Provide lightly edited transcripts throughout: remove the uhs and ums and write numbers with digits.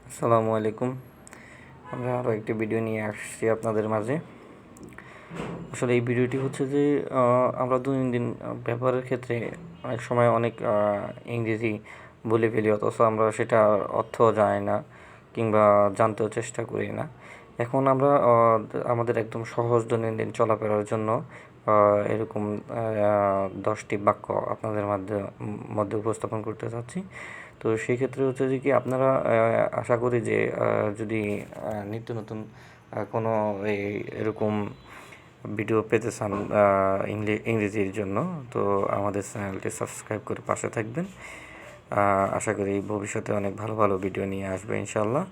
আসসালামু আলাইকুম। আমরা আরও একটি ভিডিও নিয়ে আসছি আপনাদের মাঝে। আসলে এই ভিডিওটি হচ্ছে যে আমরা দৈনন্দিন ব্যবহারের ক্ষেত্রে অনেক সময় অনেক ইংরেজি বলে ফেলি, অথচ আমরা সেটা অর্থ জানি না কিংবা জানতেও চেষ্টা করি না। এখন আমরা আমাদের একদম সহজ দৈনন্দিন চলাফেরার জন্য এরকম 10টি বাক্য আপনাদের মধ্যে উপস্থাপন করতে চাচ্ছি। তো সেই ক্ষেত্রে হচ্ছে যে কি আপনারা আশা করি যে যদি নিত্য নতুন কোনো এরকম ভিডিও পেতে চান ইংরেজির জন্য, তো আমাদের চ্যানেলটি সাবস্ক্রাইব করে পাশে থাকবেন। আশা করি ভবিষ্যতে অনেক ভালো ভালো ভিডিও নিয়ে আসবে ইনশাল্লাহ।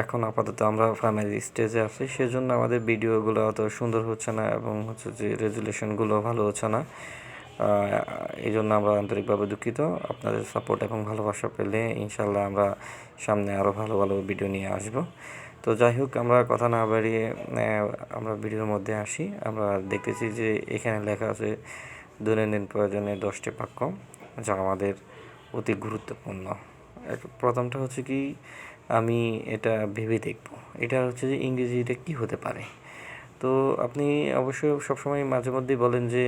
এখন আপাতত আমরা প্রাইমারি স্টেজে আছি, সেজন্য আমাদের ভিডিওগুলো অত সুন্দর হচ্ছে না এবং হচ্ছে যে রেজুলেশনগুলো ভালো হচ্ছে না। এই জন্য আমরা আন্তরিকভাবে দুঃখিত। আপনাদের সাপোর্ট এবং ভালোবাসা পেলে ইনশাল্লাহ আমরা সামনে আরও ভালো ভালো ভিডিও নিয়ে আসব। তো যাই হোক, আমরা কথা না বাড়িয়ে আমরা ভিডিওর মধ্যে আসি। আমরা দেখতেছি যে এখানে লেখা আছে দৈনন্দিন প্রয়োজনে 10টি বাক্য যা আমাদের অতি গুরুত্বপূর্ণ। প্রথমটা হচ্ছে কি, আমি এটা ভেবে দেখব। এটা হচ্ছে যে ইংরেজিতে কী হতে পারে। তো আপনি অবশ্যই সবসময় মাঝে মধ্যেই বলেন যে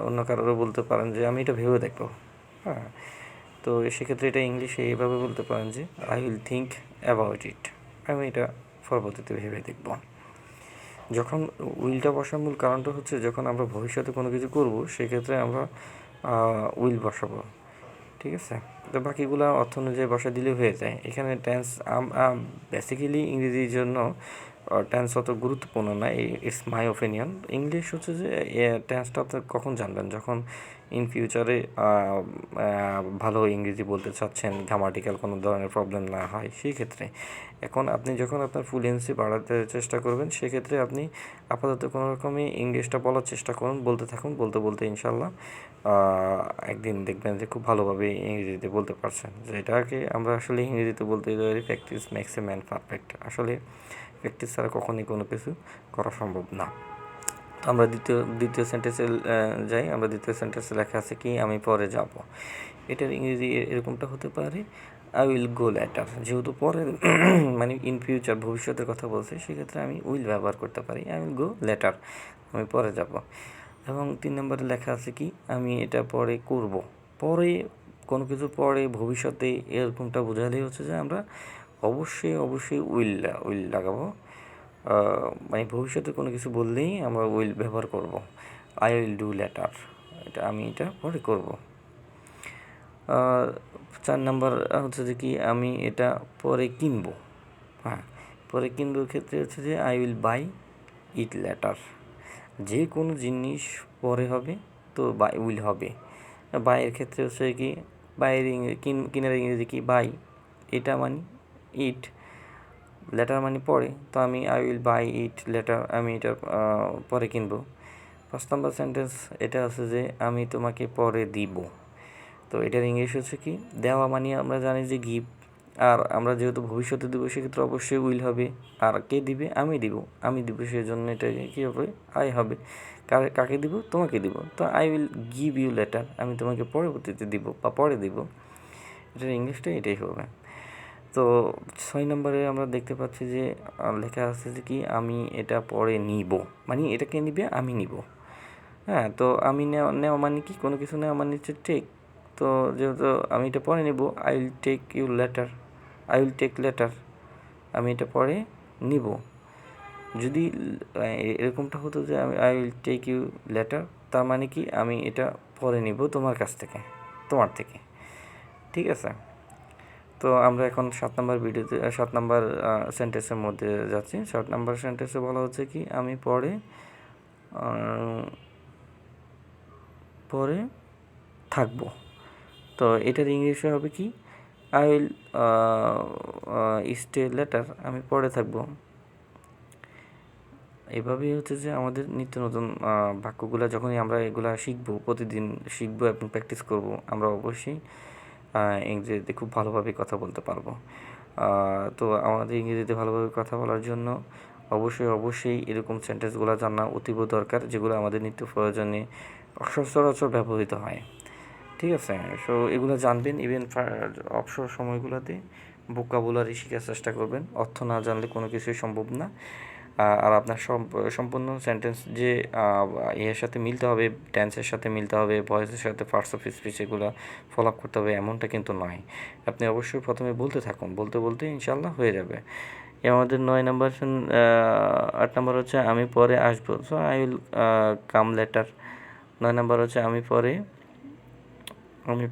অন্য কারোরও বলতে পারেন যে আমি এটা ভেবে দেখব। হ্যাঁ, তো সেক্ষেত্রে এটা ইংলিশে এইভাবে বলতে পারেন যে I will think about it. আমি এটা পরবর্তীতে ভেবে দেখব। যখন উইলটা বসার মূল কারণটা হচ্ছে, যখন আমরা ভবিষ্যতে কোনো কিছু করব সেক্ষেত্রে আমরা উইল বসাবো। ঠিক আছে, তো বাকিগুলো অর্থ অনুযায়ী বসা দিলে হয়ে যায়। এখানে টেন্স বেসিক্যালি ইংরেজির জন্য টেন্স অত গুরুত্বপূর্ণ না, ইটস মাই ওপিনিয়ন। ইংলিশ হচ্ছে যে টেন্সটা আপনি কখন জানবেন, যখন ইন ফিউচারে ভালো ইংরেজি বলতে চাচ্ছেন, গ্রামাটিক্যাল কোনো ধরনের প্রবলেম না হয় সেই ক্ষেত্রে। এখন আপনি যখন আপনার ফ্লুয়েন্সি বাড়াতে চেষ্টা করবেন, সেক্ষেত্রে আপনি আপাতত কোনো রকমই ইংলিশটা বলার চেষ্টা করুন, বলতে থাকুন, বলতে বলতে ইনশাল্লাহ একদিন দেখবেন যে খুব ভালোভাবে ইংরেজিতে বলতে পারছেন। যেটাকে আমরা আসলে ইংরেজিতে বলতে পারি practice makes a man perfect. আসলে প্র্যাকটিস ছাড়া কখনোই কোনো কিছু করা সম্ভব না। তো আমরা দ্বিতীয় সেন্টেন্সে যাই। আমরা দ্বিতীয় সেন্টেন্সে লেখা আছে কি, আমি পরে যাব। এটার ইংরেজি এরকমটা হতে পারে আই উইল গো লেটার। যেহেতু পরে মানে ইন ফিউচার ভবিষ্যতের কথা বলছে, সেক্ষেত্রে আমি উইল ব্যবহার করতে পারি, আই উইল গো লেটার, আমি পরে যাব। এবং 3 নম্বরে লেখা আছে কি, আমি এটা পরে করব। পরে কোনো কিছু পরে ভবিষ্যতে এরকমটা বোঝালেই হচ্ছে যে আমরা অবশ্যই উইল লাগাবো। মানে ভবিষ্যতে কোনো কিছু বললেই আমরা উইল ব্যবহার করব। আই উইল ডু লেটার, আমি এটা পরে করব। 4 নাম্বার হচ্ছে যে কি, আমি এটা পরে কিনবো। হ্যাঁ, পরে কিনবোর ক্ষেত্রে হচ্ছে যে I will buy it later. যে কোনো জিনিস পরে হবে তো বাই উইল হবে। বাইয়ের ক্ষেত্রে হচ্ছে কি, বাইয়ের কিনার ইংরেজি কি, বাই। এটা মানে ইট, লেটার মানে পরে, তো আমি I will buy it later, আমি এটা পরে কিনবো। 5 নম্বর সেন্টেন্স এটা আছে যে আমি তোমাকে পরে দিব। তো এটার ইংলিশ হচ্ছে কি, দেওয়া মানে আমরা জানি যে গিভ। আর আমরা যেহেতু ভবিষ্যতে দেবো, সেক্ষেত্রে অবশ্যই উইল হবে। আর কে দিবে, আমি দিব, সেই জন্য এটা কী হবে, আই হবে। কাকে দিব, তোমাকে দিব। তো I will give you later, আমি তোমাকে পরবর্তীতে দিব বা পরে দিব। এটার ইংলিশটা এটাই হবে। তো 6 নম্বরে আমরা দেখতে পাচ্ছি যে লেখা আছে যে কি, আমি এটা পরে নিব। মানে এটা কে নিবে, আমি নিব। হ্যাঁ, তো আমি নেওয়া মানে কি, কোনো কিছু নেওয়া মানে হচ্ছে টেক। তো যেহেতু আমি এটা পরে নেব, I will take you later, I will take later, আমি এটা পরে নিব। যদি এরকমটা হতো যে I will take you later, তার মানে কি আমি এটা পরে নিব তোমার কাছ থেকে, তোমার থেকে। ঠিক আছে, তো আমরা এখন 7 নম্বর সেন্টেন্সের মধ্যে যাচ্ছি। 7 নম্বর সেন্টেন্সে বলা হচ্ছে কি, আমি পরে থাকবো। তো এটার ইংলিশে হবে কি, আই উইল স্টে লেটার, আমি পরে থাকবো। এভাবেই হচ্ছে যে আমাদের নিত্য নতুন বাক্যগুলো যখনই আমরা এগুলা শিখবো, প্রতিদিন শিখবো এবং প্র্যাকটিস করব, আমরা অবশ্যই ইংরেজিতে খুব ভালোভাবে কথা বলতে পারবো। তো আমাদের ইংরেজিতে ভালোভাবে কথা বলার জন্য অবশ্যই এরকম সেন্টেন্সগুলো জানা অতীব দরকার, যেগুলো আমাদের নিত্য প্রয়োজনে সচরাচর ব্যবহৃত হয়। ঠিক আছে, সো এগুলো জানবেন ইভেন অবসর সময়গুলোতে ভোকাবুলারি শেখার চেষ্টা করবেন। অর্থ না জানলে কোনো কিছুই সম্ভব না। আর আপনার সম্পূর্ণ সেন্টেন্স যে এর সাথে মিলতে হবে, টেন্সের সাথে মিলতে হবে, ভয়েসের সাথে পার্টস অফ স্পিচ এগুলো ফলো আপ করতে হবে এমনটা কিন্তু নয়। আপনি অবশ্যই প্রথমে বলতে থাকুন, বলতে বলতে ইনশাল্লাহ হয়ে যাবে। আমাদের 9 নাম্বার 8 নাম্বার হচ্ছে আমি পরে আসবো, so I will come later. 9 number হচ্ছে আমি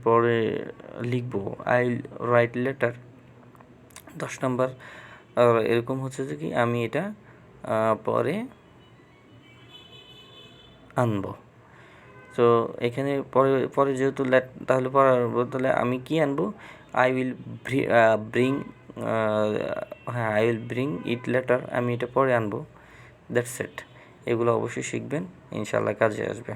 পরে লিখবো, I will write later. 10 number এরকম হচ্ছে যে কি আমি এটা পরে আনবো। তো এখানে পরে পরে যেহেতু তাহলে তাহলে আমি কি আনবো, আই উইল ব্রিং, হ্যাঁ I will bring it later, আমি এটা পরে আনবো। That's it. এগুলো অবশ্যই শিখবেন, ইনশাল্লাহ কাজে আসবে।